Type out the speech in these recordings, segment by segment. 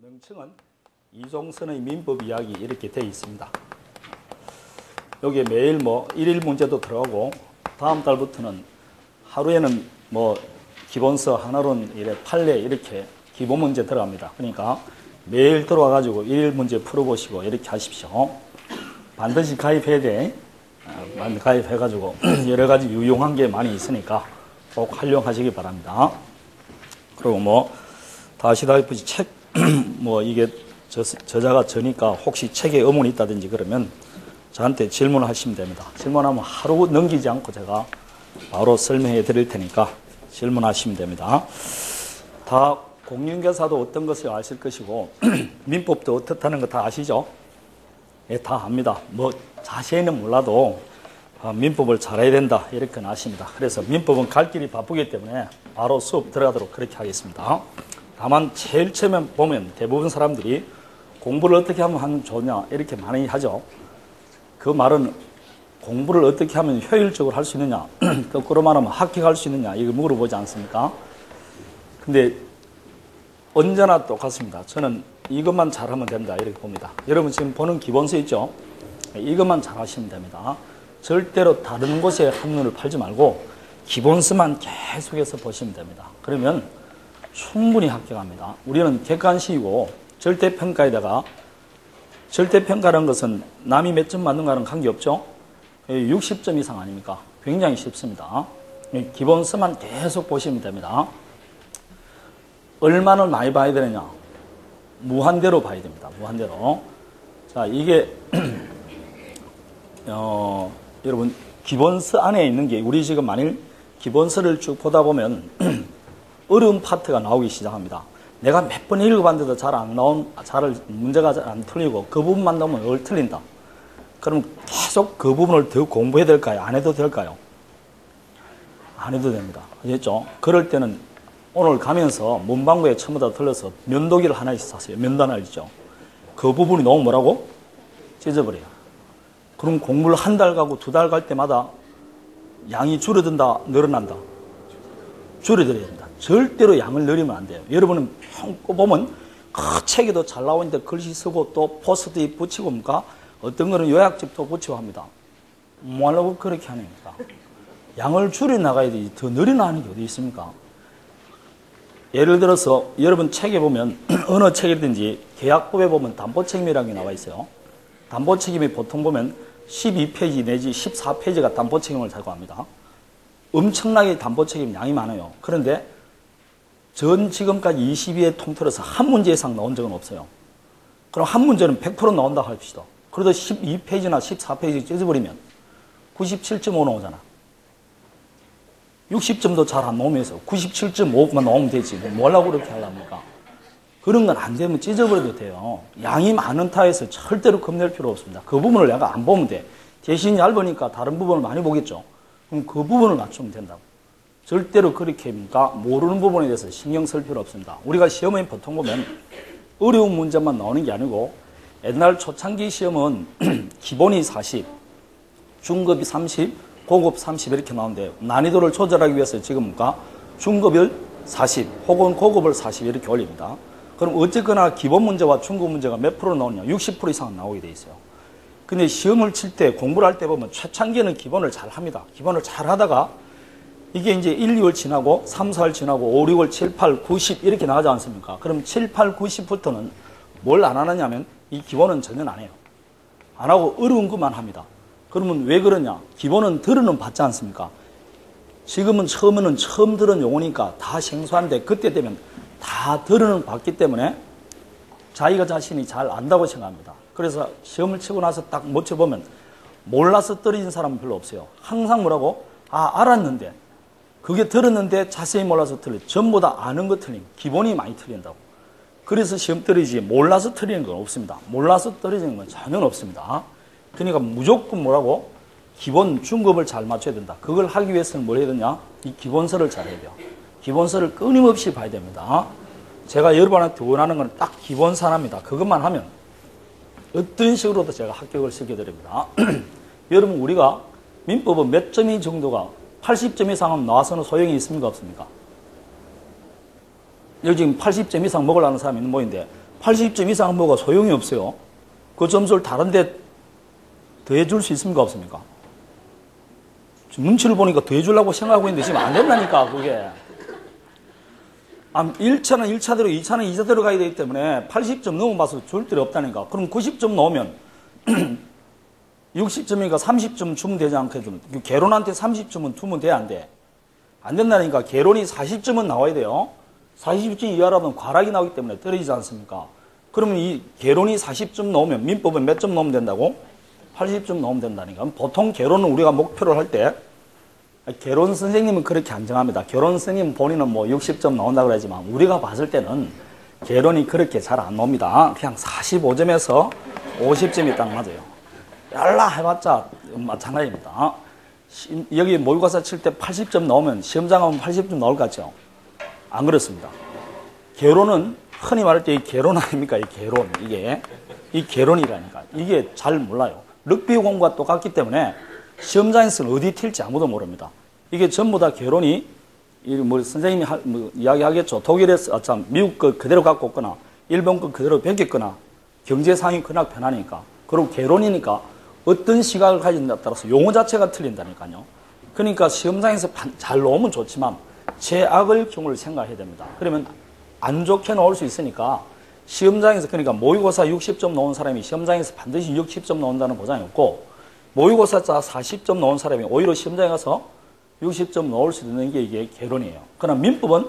명칭은 이종선의 민법 이야기 이렇게 되어 있습니다. 여기에 매일 일일 문제도 들어가고 다음 달부터는 하루에는 기본서 하나론 판례 이렇게 기본 문제 들어갑니다. 그러니까 매일 들어와 가지고 일일 문제 풀어보시고 이렇게 하십시오. 반드시 가입해야 돼. 가입해 가지고 여러 가지 유용한 게 많이 있으니까 꼭 활용하시기 바랍니다. 그리고 다 아시다시피 책 이게 저자가 저니까 혹시 책에 의문이 있다든지 그러면 저한테 질문을 하시면 됩니다. 질문하면 하루 넘기지 않고 제가 바로 설명해 드릴 테니까 질문하시면 됩니다. 다 공인중개사도 어떤 것을 아실 것이고 민법도 어떻다는 거 다 아시죠? 예, 다 압니다. 자세히는 몰라도 민법을 잘해야 된다 이렇게 아십니다. 그래서 민법은 갈 길이 바쁘기 때문에 바로 수업 들어가도록 그렇게 하겠습니다. 다만 제일 처음에 보면 대부분 사람들이 공부를 어떻게 하면 좋냐 이렇게 많이 하죠. 그 말은 공부를 어떻게 하면 효율적으로 할 수 있느냐, 거꾸로 말하면 합격할 수 있느냐 이걸 물어보지 않습니까? 근데 언제나 똑같습니다. 저는 이것만 잘하면 된다 이렇게 봅니다. 여러분 지금 보는 기본서 있죠? 이것만 잘하시면 됩니다. 절대로 다른 곳에 한눈을 팔지 말고 기본서만 계속해서 보시면 됩니다. 그러면 충분히 합격합니다. 우리는 객관식이고 절대평가에다가 절대평가라는 것은 남이 몇 점 맞는가는 관계없죠. 60점 이상 아닙니까? 굉장히 쉽습니다. 기본서만 계속 보시면 됩니다. 얼마나 많이 봐야 되느냐? 무한대로 봐야 됩니다. 무한대로. 자, 이게 여러분 기본서 안에 있는 게 우리 지금 만일 기본서를 쭉 보다 보면 어려운 파트가 나오기 시작합니다. 내가 몇 번 읽어봤는데도 문제가 잘 안 틀리고 그 부분만 나오면 틀린다. 그럼 계속 그 부분을 더 공부해야 될까요? 안 해도 될까요? 안 해도 됩니다. 아셨죠? 그럴 때는 오늘 가면서 문방구에 처음부터 들러서 면도기를 하나씩 샀어요. 면도 알죠? 그 부분이 너무 뭐라고? 찢어버려요. 그럼 공부를 한 달 가고 두 달 갈 때마다 양이 줄어든다, 늘어난다? 줄어들어야 됩니다. 절대로 양을 늘리면 안 돼요. 여러분은 보면 그 책에도 잘 나오는데 글씨 쓰고 또 포스트잇 붙이고 어떤 거는 요약집도 붙이고 합니다. 뭐하려고 그렇게 하니까? 양을 줄여 나가야 되지 더 늘어나는 게 어디 있습니까? 예를 들어서 여러분 책에 보면 어느 책이든지 계약법에 보면 담보책임이라는 게 나와 있어요. 담보책임이 보통 보면 12페이지 내지 14페이지가 담보책임을 자고합니다. 엄청나게 담보책임 양이 많아요. 그런데 전 지금까지 22회 통틀어서 한 문제 이상 나온 적은 없어요. 그럼 한 문제는 100% 나온다 합시다. 그래도 12페이지나 14페이지 찢어버리면 97.5 나오잖아. 60점도 잘 안 나오면서 97.5만 나오면 되지. 뭐라고 그렇게 하려합니까? 그런 건 안 되면 찢어버려도 돼요. 양이 많은 타에서 절대로 겁낼 필요 없습니다. 그 부분을 내가 안 보면 돼. 대신 얇으니까 다른 부분을 많이 보겠죠. 그럼 그 부분을 맞추면 된다고. 절대로 그렇게 모르는 부분에 대해서 신경 쓸 필요 없습니다. 우리가 시험에 보통 보면 어려운 문제만 나오는 게 아니고 옛날 초창기 시험은 기본이 40, 중급이 30, 고급 30 이렇게 나오는데 난이도를 조절하기 위해서 지금 중급을 40 혹은 고급을 40 이렇게 올립니다. 그럼 어쨌거나 기본 문제와 중급 문제가 몇 프로 나오냐? 60% 이상 나오게 돼 있어요. 근데 시험을 칠 때 공부를 할 때 보면 초창기에는 기본을 잘 합니다. 기본을 잘 하다가 이게 이제 1, 2월 지나고 3, 4월 지나고 5, 6월 7, 8, 9, 10 이렇게 나가지 않습니까? 그럼 7, 8, 9, 10부터는 뭘 안 하느냐면 이 기본은 전혀 안 해요. 안 하고 어려운 것만 합니다. 그러면 왜 그러냐? 기본은 들어는 받지 않습니까? 지금은 처음에는 처음 들은 용어니까 다 생소한데 그때 되면 다 들어는 받기 때문에 자기가 자신이 잘 안다고 생각합니다. 그래서 시험을 치고 나서 딱 맞춰보면 몰라서 떨어진 사람은 별로 없어요. 항상 뭐라고? 알았는데 그게 들었는데 자세히 몰라서 틀려. 전부 다 아는 거 틀린 기본이 많이 틀린다고. 그래서 시험 떨어지지 몰라서 틀리는 건 없습니다. 몰라서 떨어지는 건 전혀 없습니다. 그러니까 무조건 뭐라고? 기본 중급을 잘 맞춰야 된다. 그걸 하기 위해서는 뭘 해야 되냐? 이 기본서를 잘 해야 돼요. 기본서를 끊임없이 봐야 됩니다. 제가 여러분한테 원하는 건 딱 기본서 하나입니다. 그것만 하면 어떤 식으로도 제가 합격을 시켜드립니다. 여러분 우리가 민법은 몇 점이 정도가 80점 이상은 나와서는 소용이 있습니까? 없습니까? 여기 지금 80점 이상 먹으려는 사람이 있는 모인데 80점 이상은 뭐가 소용이 없어요. 그 점수를 다른 데 더해줄 수 있습니까? 없습니까? 지금 눈치를 보니까 더해주려고 생각하고 있는데 지금 안 된다니까, 그게. 1차는 1차대로, 2차는 2차대로 가야 되기 때문에 80점 넘어봐서 절대 없다니까. 그럼 90점 넣으면 60점이니까 30점 주면 되지 않거든. 개론한테 30점은 주면 돼, 안 돼? 안 된다니까. 개론이 40점은 나와야 돼요. 40점 이하라면 과락이 나오기 때문에 떨어지지 않습니까? 그러면 이 개론이 40점 넣으면 민법은 몇 점 넣으면 된다고? 80점 넣으면 된다니까. 보통 개론은 우리가 목표를 할 때, 개론 선생님은 그렇게 안 정합니다. 개론 선생님 본인은 뭐 60점 나온다고 그러지만 우리가 봤을 때는 개론이 그렇게 잘 안 나옵니다. 그냥 45점에서 50점이 딱 맞아요. 열라 해봤자 마찬가지입니다. 여기 모의고사 칠 때 80점 나오면 시험장 가면 80점 나올 것 같죠? 안 그렇습니다. 개론은 흔히 말할 때 이 개론 아닙니까? 이 개론. 이 개론이라니까. 이게 잘 몰라요. 럭비 공부가 똑같기 때문에 시험장에서는 어디 튈지 아무도 모릅니다. 이게 전부 다 개론이, 뭐 선생님이 이야기하겠죠. 독일에서, 미국 거 그대로 갖고 없거나, 일본 거 그대로 베꼈거나, 경제 상황이 그날 변하니까. 그리고 개론이니까 어떤 시각을 가진다에 따라서 용어 자체가 틀린다니까요. 그러니까 시험장에서 잘 나오면 좋지만, 제악의 경우를 생각해야 됩니다. 그러면 안 좋게 나올 수 있으니까, 시험장에서, 그러니까 모의고사 60점 나온 사람이 시험장에서 반드시 60점 나온다는 보장이 없고, 모의고사 40점 나온 사람이 오히려 시험장에 가서 60점 나올 수 있는 게 이게 개론이에요. 그러나 민법은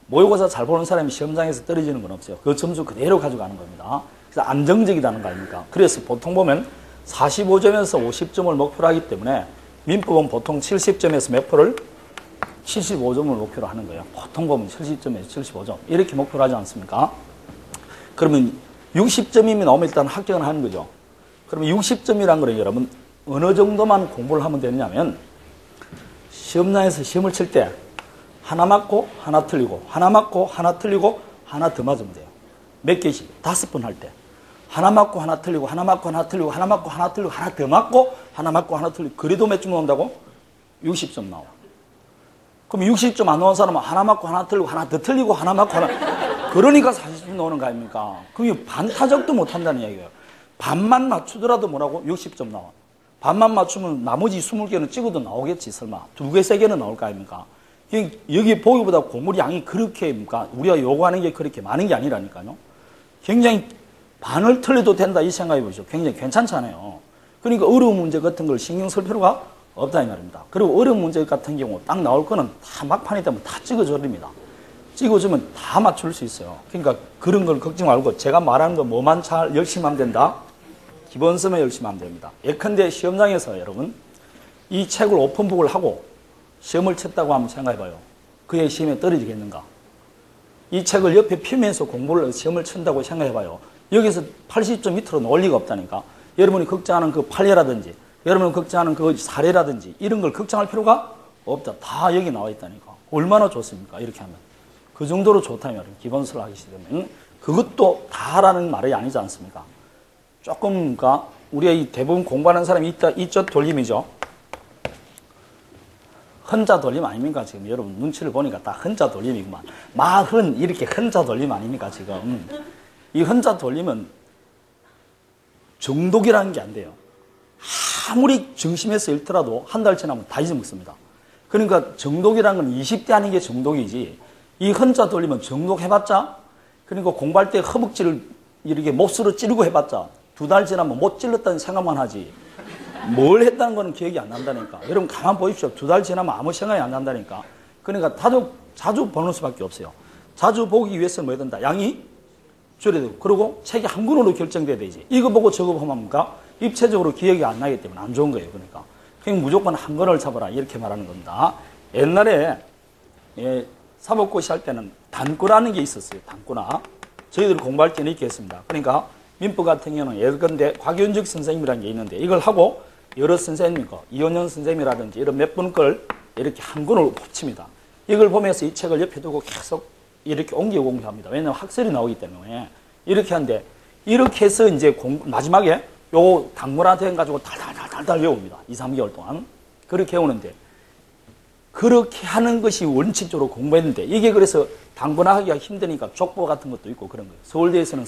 모의고사 잘 보는 사람이 시험장에서 떨어지는 건 없어요. 그 점수 그대로 가져가는 겁니다. 그래서 안정적이라는 거 아닙니까? 그래서 보통 보면 45점에서 50점을 목표로 하기 때문에 민법은 보통 70점에서 몇 표를? 75점을 목표로 하는 거예요. 보통 보면 70점에서 75점. 이렇게 목표로 하지 않습니까? 그러면 60점이면 나오면 일단 합격을 하는 거죠. 그러면 60점이란 거는 여러분 어느 정도만 공부를 하면 되느냐면 시험장에서 시험을 칠 때 하나 맞고 하나 틀리고 하나 맞고 하나 틀리고 하나 더 맞으면 돼요. 몇 개씩? 5번 할 때 하나 맞고 하나 틀리고 하나 맞고 하나 틀리고 하나 맞고 하나 틀리고 하나 더 맞고 하나 맞고 하나 틀리고 그래도 몇 점 나온다고? 60점 나와. 그럼 60점 안 나온 사람은 하나 맞고 하나 틀리고 하나 더 틀리고 하나 맞고 하나 그러니까 40점 나오는 거 아닙니까? 그게 반타적도 못한다는 얘기예요. 반만 맞추더라도 뭐라고? 60점 나와. 반만 맞추면 나머지 20개는 찍어도 나오겠지, 설마. 2개, 3개는 나올 거 아닙니까? 여기 보기보다 공부 양이 그렇게, 우리가 요구하는 게 그렇게 많은 게 아니라니까요. 굉장히 반을 틀려도 된다, 이 생각해 보시죠. 굉장히 괜찮잖아요. 그러니까 어려운 문제 같은 걸 신경 쓸 필요가 없다, 이 말입니다. 그리고 어려운 문제 같은 경우 딱 나올 거는 다 막판이 되면 다 찍어줍니다. 찍어주면 다 맞출 수 있어요. 그러니까 그런 걸 걱정 말고 제가 말하는 거 뭐만 잘 열심히 하면 된다? 기본서만 열심히 하면 됩니다. 예컨대 시험장에서 여러분 이 책을 오픈북을 하고 시험을 쳤다고 한번 생각해봐요. 그의 시험에 떨어지겠는가? 이 책을 옆에 펴면서 공부를 시험을 친다고 생각해봐요. 여기서 80점 밑으로 나올 리가 없다니까. 여러분이 걱정하는 그 판례라든지 여러분이 걱정하는 그 사례라든지 이런 걸 걱정할 필요가 없다. 다 여기 나와 있다니까. 얼마나 좋습니까? 이렇게 하면. 그 정도로 좋다면 기본서를 하기 시작하면 그것도 다라는 말이 아니지 않습니까? 조금 우리가 이 대부분 공부하는 사람이 이쪽 돌림이죠. 헌자 돌림 아닙니까? 지금 여러분 눈치를 보니까 다 헌자 돌림이구만. 마흔 이렇게 헌자 돌림 아닙니까? 지금 이 헌자 돌림은 정독이라는 게 안 돼요. 아무리 정심해서 읽더라도 한 달 지나면 다 잊어먹습니다. 그러니까 정독이라는 건 20대 하는 게 정독이지 이 헌자 돌리면 정독해봤자 그러니까 공부할 때 허벅지를 이렇게 못으로 찌르고 해봤자 2달 지나면 못 찔렀다는 생각만 하지 뭘 했다는 거는 기억이 안 난다니까. 여러분 가만 보십시오. 2달 지나면 아무 생각이 안 난다니까. 그러니까 자주 보는 수밖에 없어요. 자주 보기 위해서는 뭐 해야 된다? 양이 줄여야 되고 그리고 책이 한 권으로 결정돼야 되지. 이거 보고 저거 보면 뭡니까? 입체적으로 기억이 안 나기 때문에 안 좋은 거예요. 그러니까 무조건 한 권을 잡아라 이렇게 말하는 겁니다. 옛날에 사법고시 할 때는 단과라는 게 있었어요. 단과나. 저희들이 공부할 때는 이렇게 했습니다. 그러니까 민법 같은 경우는 예컨대 곽윤적 선생님이라는 게 있는데 이걸 하고 여러 선생님 거 이원현 선생님이라든지 이런 몇 분 걸 이렇게 한 권으로 붙입니다. 이걸 보면서 이 책을 옆에 두고 계속 이렇게 옮겨 공부합니다. 왜냐하면 학설이 나오기 때문에 이렇게 하는데 이렇게 해서 이제 마지막에 요 단문한테 해가지고 달달 외웁니다. 2, 3개월 동안. 그렇게 외우는데 그렇게 하는 것이 원칙적으로 공부했는데 이게 그래서 당번하기가 힘드니까 족보 같은 것도 있고 그런 거예요. 서울대에서는